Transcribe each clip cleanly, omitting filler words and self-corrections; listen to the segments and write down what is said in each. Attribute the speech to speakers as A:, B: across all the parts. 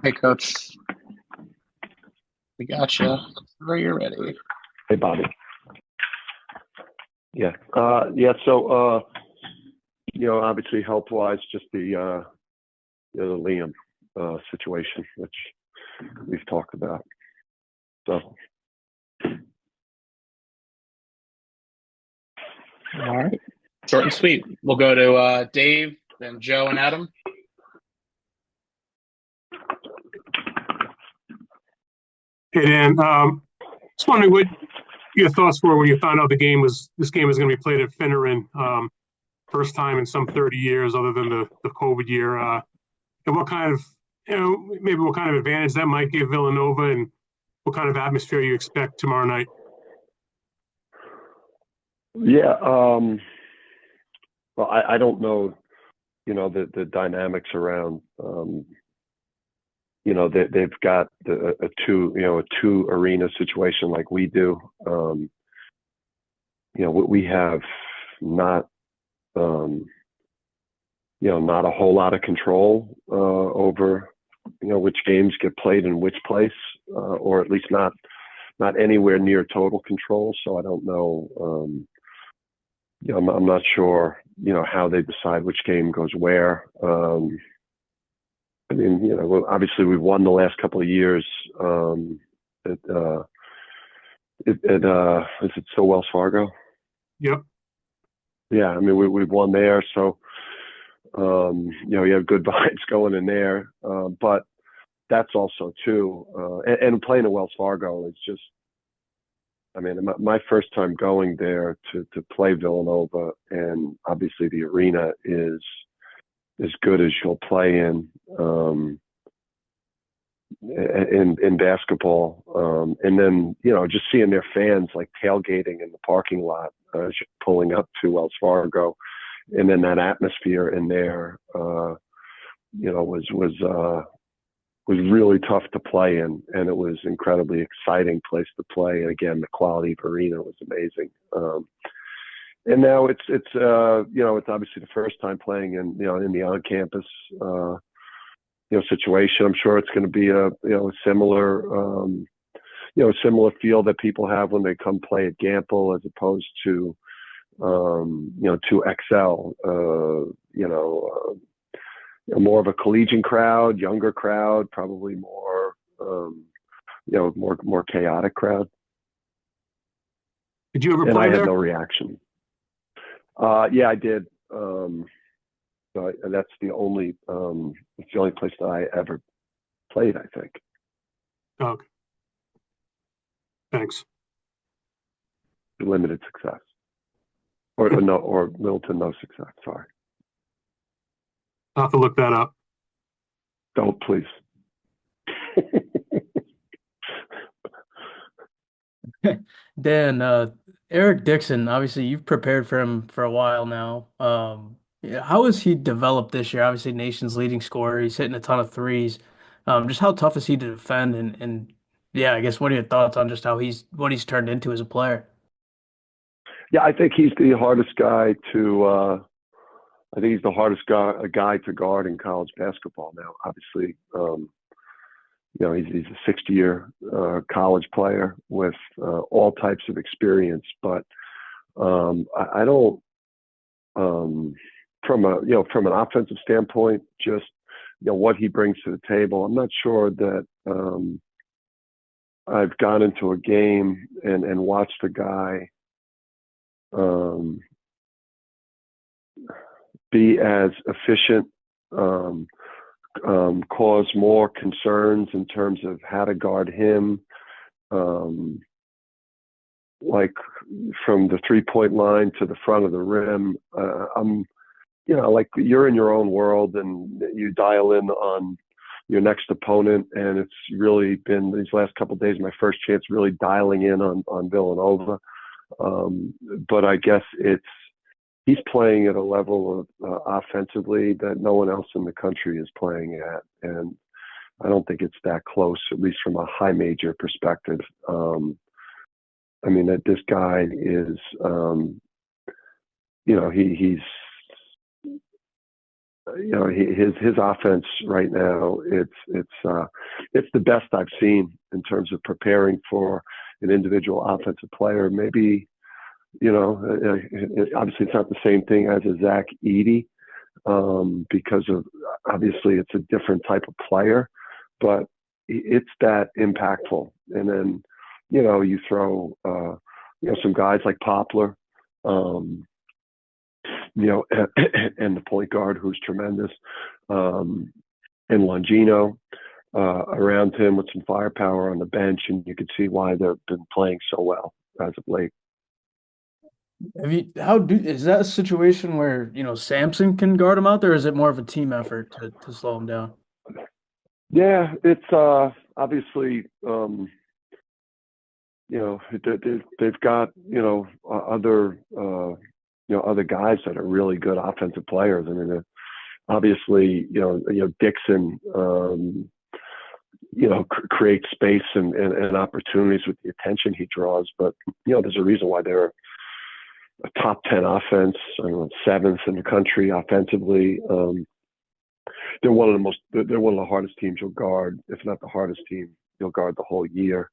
A: Hey, Coach, we got you. Whenever you're ready.
B: Hey, Bobby. Yeah. Yeah. So, obviously health wise, just the Liam, situation, which we've talked about. So,
A: All right. Short and sweet. We'll go to Dave, then Joe and Adam.
C: Hey Dan, just wondering what your thoughts were when you found out this game was going to be played at Finneran, first time in some 30 years, other than the COVID year. And what kind of maybe what kind of advantage that might give Villanova, and what kind of atmosphere you expect tomorrow night?
B: yeah. Well, I don't know, the dynamics around, they've got a two arena situation like we do. We have not, not a whole lot of control over, which games get played in which place, or at least not anywhere near total control. So I don't know. I'm not sure, how they decide which game goes where. I mean, well, obviously we've won the last couple of years. Is it still Wells Fargo?
C: Yep.
B: Yeah, I mean we've won there, so we have good vibes going in there. But that's also too, and playing at Wells Fargo is just. I mean, my first time going there to play Villanova, and obviously the arena is as good as you'll play in basketball. And then just seeing their fans like tailgating in the parking lot, pulling up to Wells Fargo, and then that atmosphere in there, was really tough to play in, and it was incredibly exciting place to play. And again, the quality of arena was amazing. And now it's obviously the first time playing in the on campus situation. I'm sure it's going to be a similar feel that people have when they come play at Gamble as opposed to to XL. More of a collegiate crowd, younger crowd, probably more more chaotic crowd.
C: Did you ever
B: And I
C: play
B: had
C: there?
B: no reaction. Yeah, I did. That's it's the only place that I ever played, I think.
C: Okay. Thanks.
B: Limited success. Or no, or little to no success. Sorry.
C: I'll have to look that up.
B: Don't please.
D: Dan, Eric Dixon, obviously you've prepared for him for a while now. Yeah, how has he developed this year? Obviously, nation's leading scorer. He's hitting a ton of threes. Just how tough is he to defend? And yeah, I guess what are your thoughts on just how what he's turned into as a player?
B: Yeah, I think he's the hardest guy to. I think he's the hardest guy to guard in college basketball now. Obviously, he's a 60-year college player with all types of experience. But I don't, from from an offensive standpoint, just what he brings to the table. I'm not sure that I've gone into a game and watched a guy um, be as efficient. Cause more concerns in terms of how to guard him, like from the 3-point line to the front of the rim. Like you're in your own world and you dial in on your next opponent. And it's really been these last couple of days, my first chance really dialing in on Villanova. But I guess he's playing at a level of offensively that no one else in the country is playing at. And I don't think it's that close, at least from a high major perspective. I mean, that this guy is, he's his offense right now, it's the best I've seen in terms of preparing for an individual offensive player. Maybe, obviously it's not the same thing as a Zach Edey, because of obviously it's a different type of player, but it's that impactful. And then, you throw, some guys like Poplar, and the point guard who's tremendous, and Longino around him with some firepower on the bench, and you can see why they've been playing so well as of late.
D: Is that a situation where, Sampson can guard him out there, or is it more of a team effort to slow him down?
B: Yeah, it's obviously, they've got, other guys that are really good offensive players. I mean, obviously, Dixon, creates space and opportunities with the attention he draws. But, there's a reason why they're a top 10 offense, seventh in the country offensively. They're one of the hardest teams you'll guard, if not the hardest team you'll guard the whole year.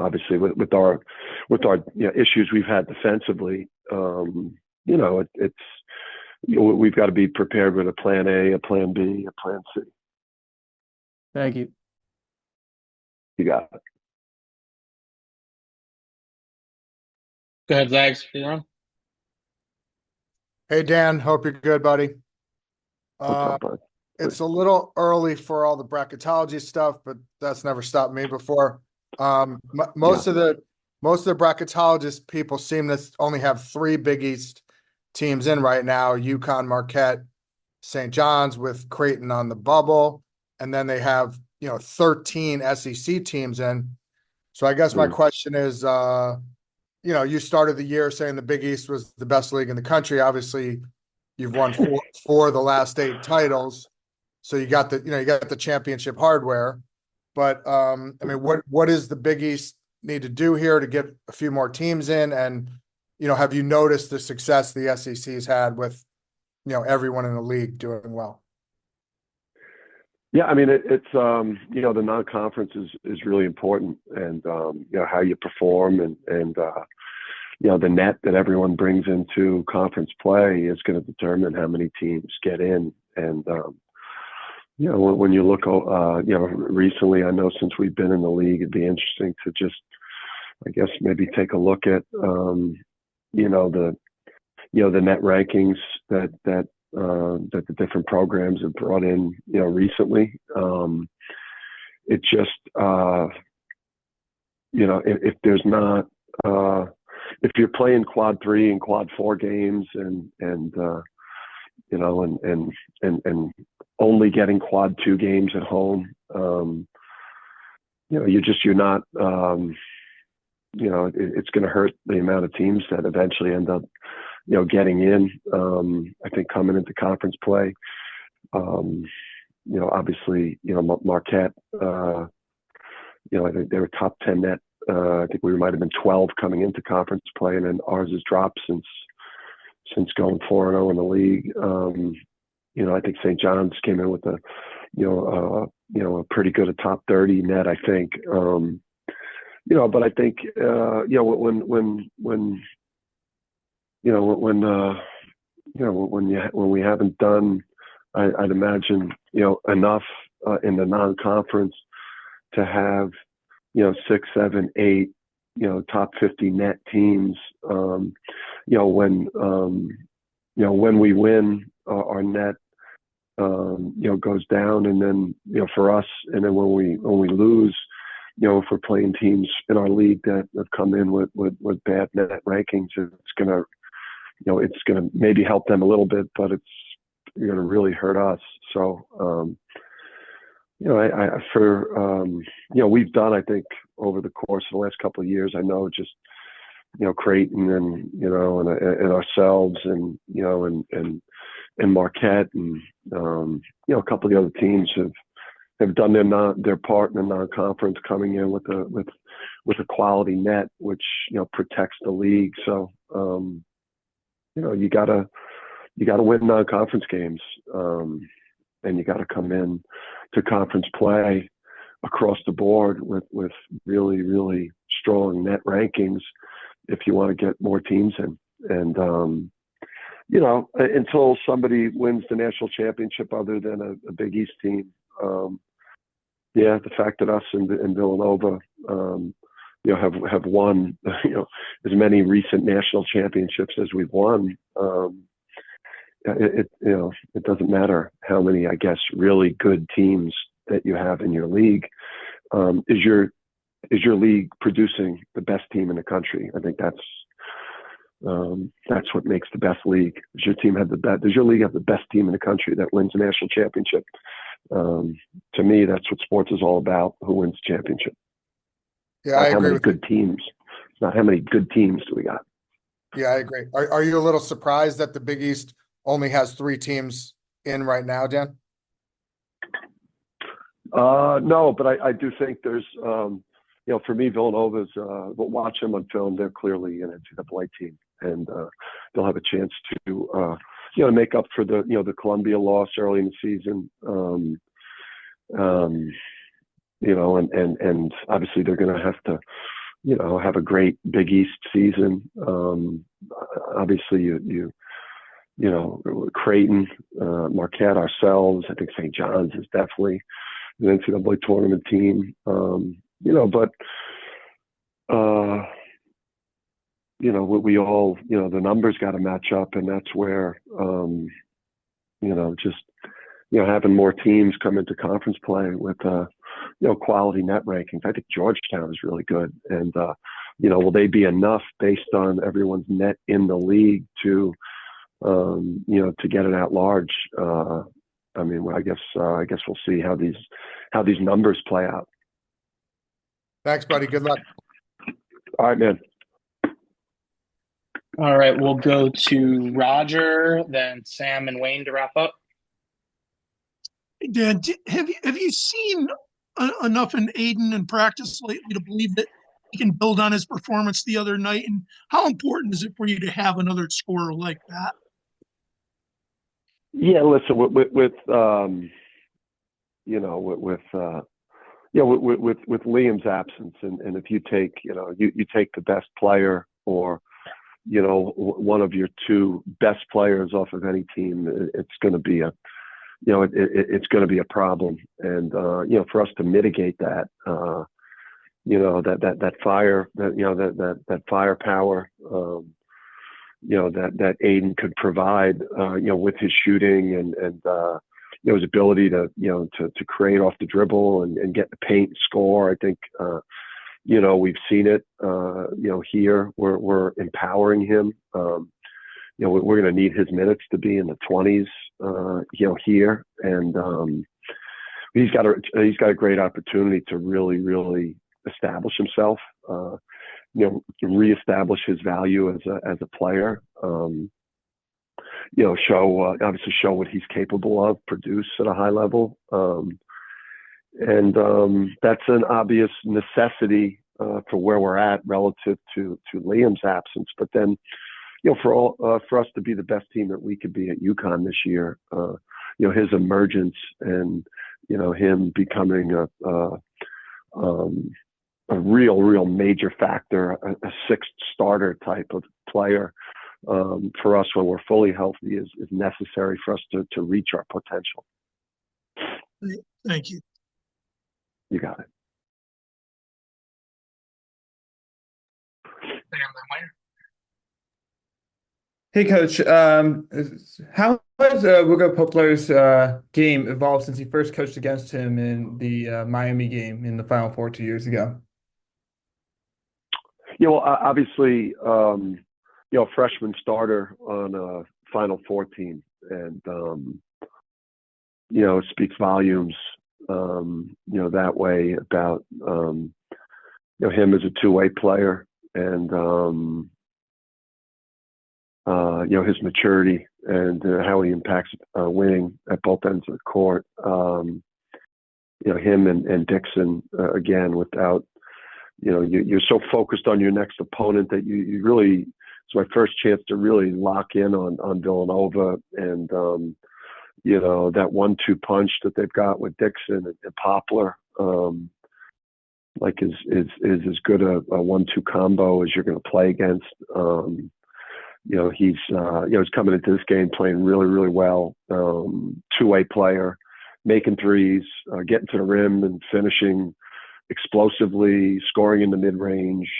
B: Obviously with our issues we've had defensively, we've got to be prepared with a plan A, a plan B, a plan C.
D: Thank you.
B: You got it.
A: Go ahead, Zags. You on?
E: Hey, Dan. Hope you're good, buddy.
B: What's up, bud?
E: It's a little early for all the bracketology stuff, but that's never stopped me before. Most of the bracketologist people seem to only have 3 Big East teams in right now: UConn, Marquette, St. John's, with Creighton on the bubble, and then they have 13 SEC teams in. So I guess my question is, you started the year saying the Big East was the best league in the country. Obviously, you've won four of the last 8 titles, so you got the championship hardware. But what does the Big East need to do here to get a few more teams in? And have you noticed the success the SEC's had with everyone in the league doing well?
B: Yeah, I mean it's the non-conference is really important, and how you perform and the net that everyone brings into conference play is going to determine how many teams get in. And when you look, recently, I know since we've been in the league, it'd be interesting to just, I guess, maybe take a look at, the net rankings that the different programs have brought in, recently. It just, if there's not, if you're playing quad 3 and quad 4 games and only getting quad 2 games at home, you're not, it's going to hurt the amount of teams that eventually end up, getting in. I think coming into conference play, obviously, Marquette, I think they were top 10 net. I think we might have been 12 coming into conference play, and then ours has dropped since going 4-0 in the league. I think St. John's came in with a pretty good top 30 net, I think. But I think when we haven't done, I'd imagine enough in the non-conference to have 6, 7, 8 top 50 net teams. When we win, our net goes down, and then for us, and then when we lose, if we're playing teams in our league that have come in with bad net rankings, it's gonna maybe help them a little bit, but it's gonna really hurt us. So we've done, I think, over the course of the last couple of years, I know just Creighton and ourselves and Marquette and a couple of the other teams have done their part in the non-conference, coming in with a quality net, which protects the league. So you gotta win non-conference games, and you gotta come in to conference play across the board with really, really strong net rankings if you want to get more teams in. And until somebody wins the national championship other than a Big East team, the fact that us and Villanova, have won, as many recent national championships as we've won. It doesn't matter how many, I guess, really good teams that you have in your league. Is your league producing the best team in the country? I think that's what makes the best league. Does your league have the best team in the country that wins a national championship? To me, that's what sports is all about. Who wins the championship?
E: Yeah, I agree.
B: How many good teams? It's not how many good teams do we got.
E: Yeah, I agree. Are you a little surprised that the Big East only has 3 teams in right now, Dan?
B: No, but I do think there's, for me, Villanova's, watch them on film, they're clearly an NCAA team, and they'll have a chance to, make up for the Columbia loss early in the season. And obviously they're going to have to, have a great Big East season. Obviously Creighton, Marquette, ourselves. I think St. John's is definitely an NCAA tournament team. We all, the numbers got to match up, and that's where, having more teams come into conference play with, quality net rankings. I think Georgetown is really good. And, will they be enough based on everyone's net in the league to get it at large? I guess we'll see how these numbers play out.
E: Thanks, buddy. Good luck.
B: All right, man.
A: All right, we'll go to Roger, then Sam and Wayne to wrap up.
F: Dan, have you seen enough in Aiden in practice lately to believe that he can build on his performance the other night? And how important is it for you to have another scorer like that?
B: Yeah, listen, with Liam's absence, and if you take, you take the best player or, one of your 2 best players off of any team, it's going to be it's going to be a problem. And, for us to mitigate that, that firepower, that Aiden could provide, with his shooting and his ability to create off the dribble and get the paint and score. I think, we've seen it, here. We're empowering him. We're going to need his minutes to be in the 20s, here. And he's got a great opportunity to really, really establish himself, reestablish his value as a player, show what he's capable of, produce at a high level. That's an obvious necessity for where we're at relative to Liam's absence. But then, for us to be the best team that we could be at UConn this year, his emergence and him becoming a real major factor, a 6th starter type of player, for us when we're fully healthy is necessary for us to reach our potential.
F: Thank you.
B: You got it.
G: Hey, Coach. How has Wooga Poplar's game evolved since you first coached against him in the Miami game in the Final Four 2 years ago?
B: Yeah, well, obviously, freshman starter on a Final Four team, and it speaks volumes, that way about him as a 2-way player, and his maturity and how he impacts winning at both ends of the court. Him and Dixon, again, without, you're so focused on your next opponent that you really it's my first chance to really lock in on Villanova, and you know, that 1-2 punch that they've got with Dixon and Poplar, like is as good a 1-2 combo as you're going to play against. You know, he's coming into this game playing really, really well. Two-way player, making threes, getting to the rim and finishing explosively, scoring in the mid-range.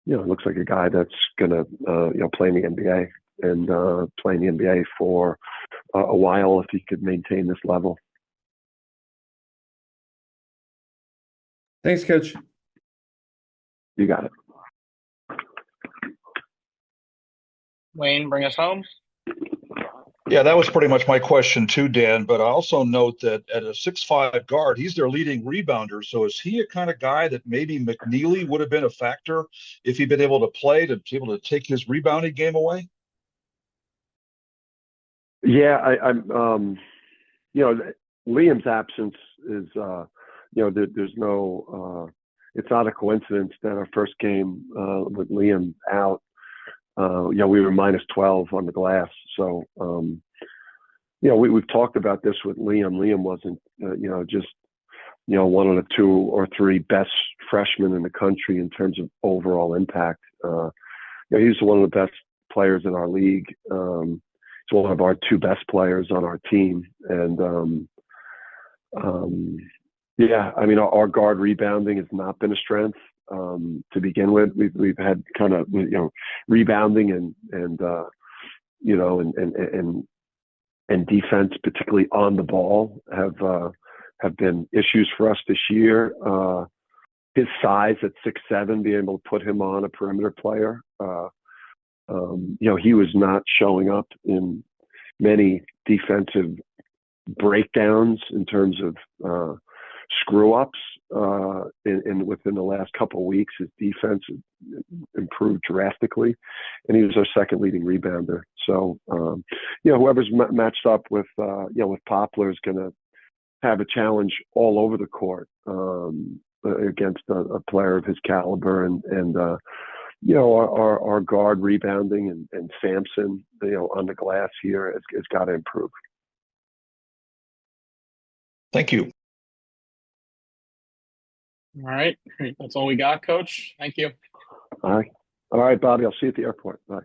B: You know, it looks like a guy that's going to, you know, play in the NBA and play in the NBA for a while if he could maintain this level.
G: Thanks, Coach.
B: You got it.
A: Wayne, bring us home.
H: Yeah, that was pretty much my question too, Dan. But I also note that at a 6'5" guard, he's their leading rebounder. So is he a kind of guy that maybe McNeely would have been a factor if he'd been able to play, to be able to take his rebounding game away?
B: Yeah, I'm. You know, Liam's absence is. You know, there's no. It's not a coincidence that our first game with Liam out. You know, we were -12 on the glass. So, you know, we've talked about this with Liam. Liam wasn't, you know, just, you know, one of the 2 or 3 best freshmen in the country in terms of overall impact. You know, he's one of the best players in our league. He's one of our 2 best players on our team. And, yeah, I mean, our guard rebounding has not been a strength. To begin with, we've had kind of, you know, rebounding and you know, and defense, particularly on the ball, have been issues for us this year. His size at 6'7", being able to put him on a perimeter player, you know, he was not showing up in many defensive breakdowns in terms of screw ups. And within the last couple of weeks, his defense improved drastically, and he was our second leading rebounder. So, you know, whoever's matched up with, you know, with Poplar is going to have a challenge all over the court against a player of his caliber. And you know, our guard rebounding and Sampson, you know, on the glass here has got to improve.
H: Thank you.
A: All right. That's all we got, Coach. Thank you.
B: All right, Bobby. I'll see you at the airport. Bye.